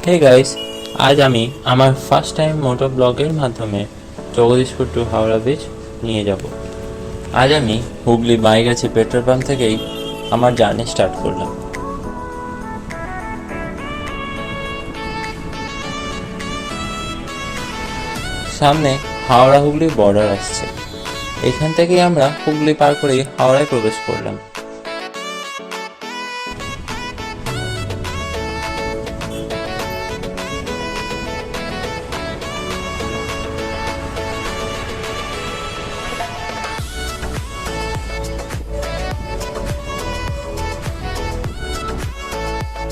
Hey guys, আজ আমি আমার ফার্স্ট টাইম মোটো ব্লগের মাধ্যমে জগদীশপুর টু হাওড়া ব্রিজ নিয়ে যাব। আজ আমি হুগলি বাইগাছি পেট্রোল পাম্প থেকেই আমার জার্নি স্টার্ট করলাম। সামনে হাওড়া হুগলি বর্ডার আসছে, এখান থেকেই আমরা হুগলি পার করেই হাওড়ায় প্রবেশ করলাম।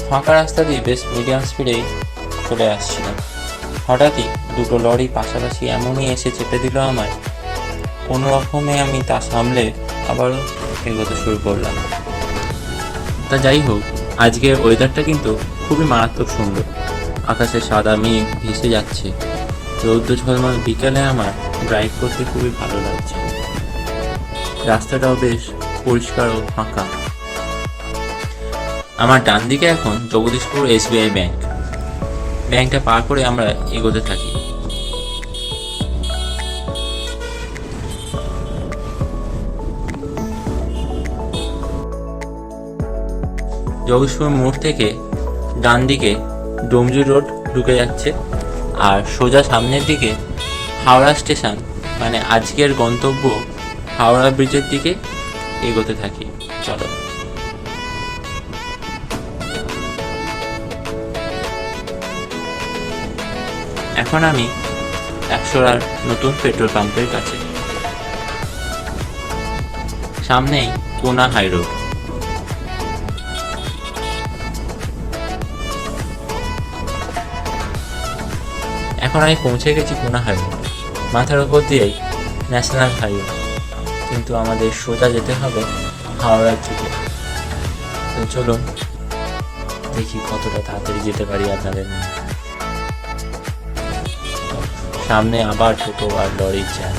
ফাঁকা রাস্তা দিয়ে বেশ মিডিয়াম স্পিডেই চলে আসছিলাম। হঠাৎই দুটো লরি পাশাপাশি এমনই এসে চেপে দিল আমায়। কোনো রকমে আমি তা সামলে আবারও এগোতে শুরু করলাম। তা যাই হোক, আজকের ওয়েদারটা কিন্তু খুবই মারাত্মক সুন্দর। আকাশে সাদা মেঘ ভেসে যাচ্ছে। রৌদ্র ঝলমল বিকেলে আমার ড্রাইভ করতে খুবই ভালো লাগছে। রাস্তাটাও বেশ পরিষ্কার ও ফাঁকা। আমার ডান দিকে এখন জগদীশপুর SBI ব্যাংক। ব্যাংকটা পার করে আমরা এগোতে থাকি। জগদীশপুর মোড় থেকে ডান দিকে ডোমজু রোড ঢুকে যাচ্ছে, আর সোজা সামনের দিকে হাওড়া স্টেশন মানে আজকের গন্তব্য হাওড়া ব্রিজের দিকে এগোতে থাকি। চলো। এখন আমি 100 নতুন পেট্রোল পাম্পের কাছে। সামনেই কোনা হাই রোড। এখন আমি পৌঁছে গেছি কোনা হাই রোড। মাথার উপর দিয়েই ন্যাশনাল হাইওয়ে, কিন্তু আমাদের সোজা যেতে হবে হাওড়ার দিকে। তো চলুন দেখি কতটা তাড়াতাড়ি যেতে পারি আপনাদের নিয়ে। সামনে আবার টোটো আর লরির জ্যাম।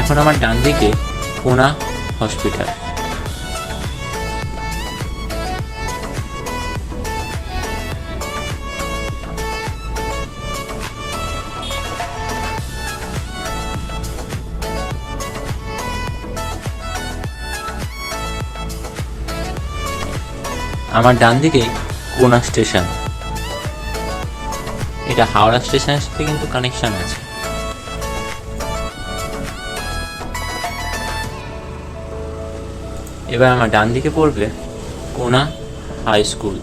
এখন আমার ডান দিকে কোনা হসপিটাল। আমার ডান দিকে কোনা স্টেশন। এটা হাওড়া স্টেশনের সাথে কিন্তু কানেকশন আছে। এবার আমার ডান দিকে পড়বে কোনা হাই স্কুল।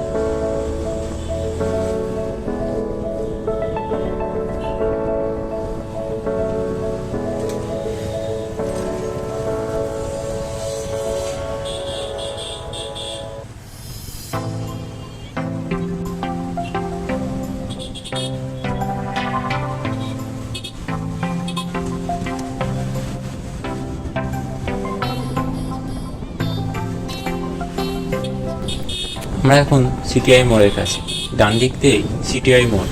আমরা এখন সিটিআই মোড়ের কাছে। ডান দিক দিয়ে সিটিআই মোড়।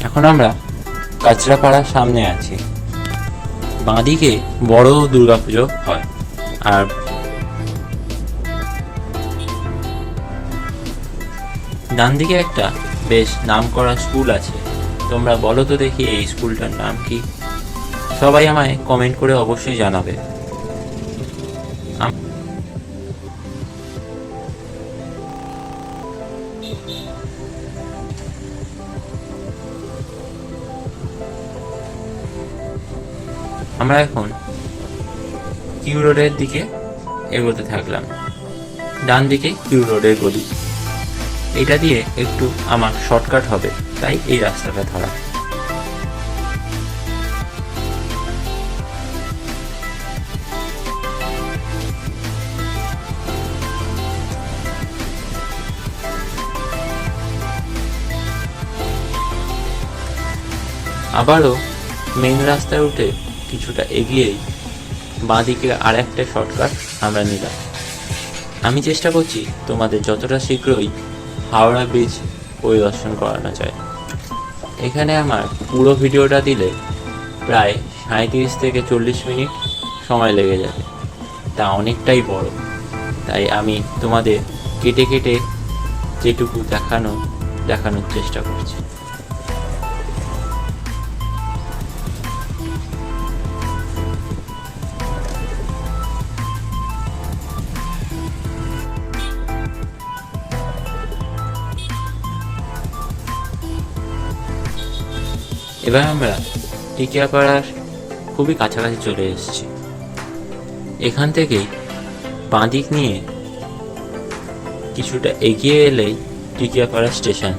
এখন আমরা কাঁচরাপাড়ার সামনে আছি। বাঁদিকে বড় দুর্গাপুজো হয়, আর ডান দিকে একটা বেশ নামকরা স্কুল আছে। তোমরা বলো তো দেখি এই স্কুলটার নাম কি? সবাই আমায় কমেন্ট করে অবশ্যই জানাবে। আমরা এখন কিউ রোডের দিকে এগোতে থাকলাম। ডান দিকে কিউ রোডের গলি। এটা দিয়ে একটু আমার শর্টকাট হবে, তাই এই রাস্তাটা ধরা। আবারও মেন রাস্তায় উঠে কিছুটা এগিয়েই বাঁদিকে আর একটা শর্টকাট আমরা নিলাম। আমি চেষ্টা করছি তোমাদের যতটা শীঘ্রই হাওড়া ব্রিজ পরিদর্শন করানো যায়। এখানে আমার পুরো ভিডিওটা দিলে প্রায় ৩৭ থেকে ৪০ মিনিট সময় লেগে যাবে, তা অনেকটাই বড়। তাই আমি তোমাদের কেটে কেটে যেটুকু দেখানোর চেষ্টা করছি। এবার আমরা টিকিয়াপাড়ার খুবই কাছাকাছি চলে এসেছি। এখান থেকেই বাঁদিক নিয়ে কিছুটা এগিয়ে এলেই টিকিয়াপাড়া স্টেশন,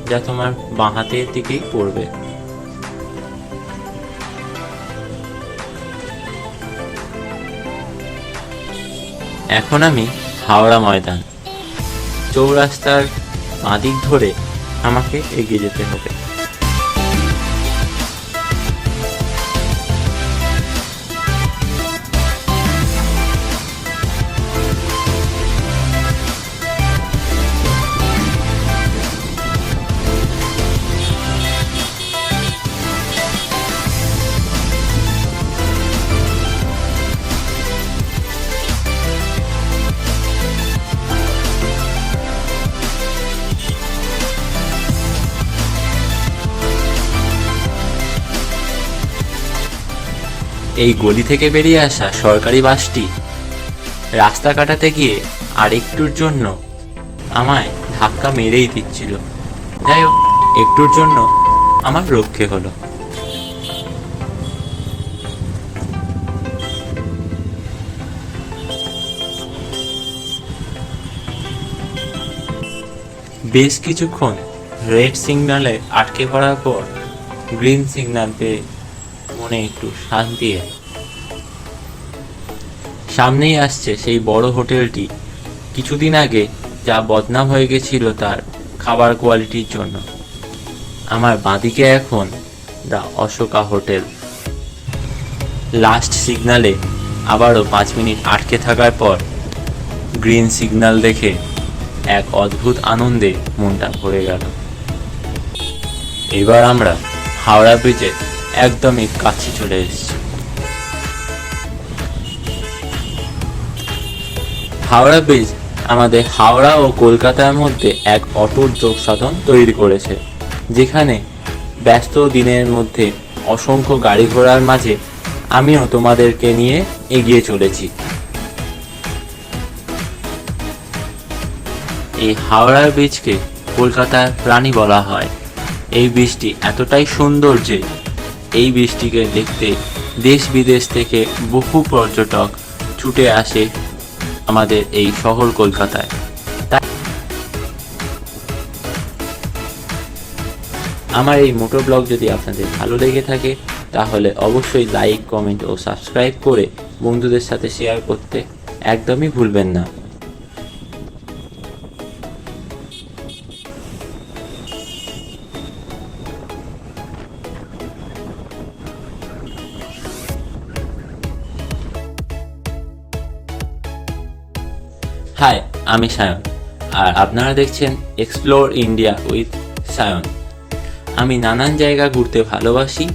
যা তোমার বাঁ হাতের দিকেই পড়বে। এখন আমি হাওড়া ময়দান চৌরাস্তার বাঁদিক ধরে আমাকে এগিয়ে যেতে হবে। এই গলি থেকে বেরিয়ে আসা সরকারি বাসটি রাস্তা কাটাতে গিয়ে আরেকটুর জন্য আমায় ধাক্কা মেরেই দিচ্ছিল। যাই হোক, একটুর জন্য আমার রক্ষে হলো। বেশ কিছুক্ষণ রেড সিগন্যালে আটকে পড়ার পর গ্রিন সিগন্যাল পেয়ে মনে একটু শান্তি এলো। সামনেই আসছে সেই বড় হোটেলটি, কিছুদিন আগে যা বদনাম হয়ে গেছিল তার খাবার কোয়ালিটির জন্য। আমার বাঁদিকে এখন দ্য অশোকা হোটেল। লাস্ট সিগন্যালে আবারও 5 মিনিট আটকে থাকার পর গ্রিন সিগন্যাল দেখে এক অদ্ভুত আনন্দে মনটা ভরে গেল। এবার আমরা হাওড়া ব্রিজের একদমই কাছে চলে এসেছি। হাওড়া ব্রিজ আমাদের হাওড়া ও কলকাতার মধ্যে এক অটুট যোগ সাধন তৈরি করেছে, যেখানে ব্যস্ত দিনের মধ্যে অসংখ্য গাড়ি ঘোড়ার মাঝে আমিও তোমাদেরকে নিয়ে এগিয়ে চলেছি। এই হাওড়া ব্রিজকে কলকাতার প্রাণী বলা হয়। এই ব্রিজটি এতটাই সুন্দর যে এই ব্রিজটিকে দেখতে দেশ বিদেশ থেকে বহু পর্যটক ছুটে আসে আমাদের এই শহর কলকাতায়। আমার এই মোটো ব্লগ যদি আপনাদের ভালো লেগে থাকে তাহলে অবশ্যই লাইক, কমেন্ট ও সাবস্ক্রাইব করে বন্ধুদের সাথে শেয়ার করতে একদমই ভুলবেন না। হাই, আমি সায়ন, আর আপনারা দেখছেন এক্সপ্লোর ইন্ডিয়া উইথ সায়ন। আমি নানান জায়গা ঘুরতে ভালোবাসি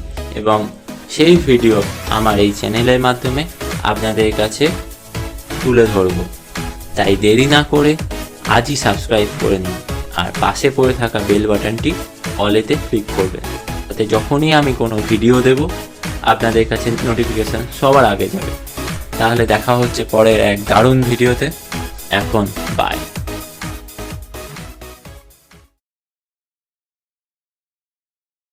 এবং সেই ভিডিও আমার এই চ্যানেলের মাধ্যমে আপনাদের কাছে তুলে ধরব। তাই দেরি না করে আজই সাবস্ক্রাইব করে নিন আর পাশে পড়ে থাকা বেল বাটনটি অলেতে ক্লিক করবেন, তাতে যখনই আমি কোনো ভিডিও দেব আপনাদের কাছে নোটিফিকেশান সবার আগে যাবে। তাহলে দেখা হচ্ছে পরের এক দারুণ ভিডিওতে। এখন বাই।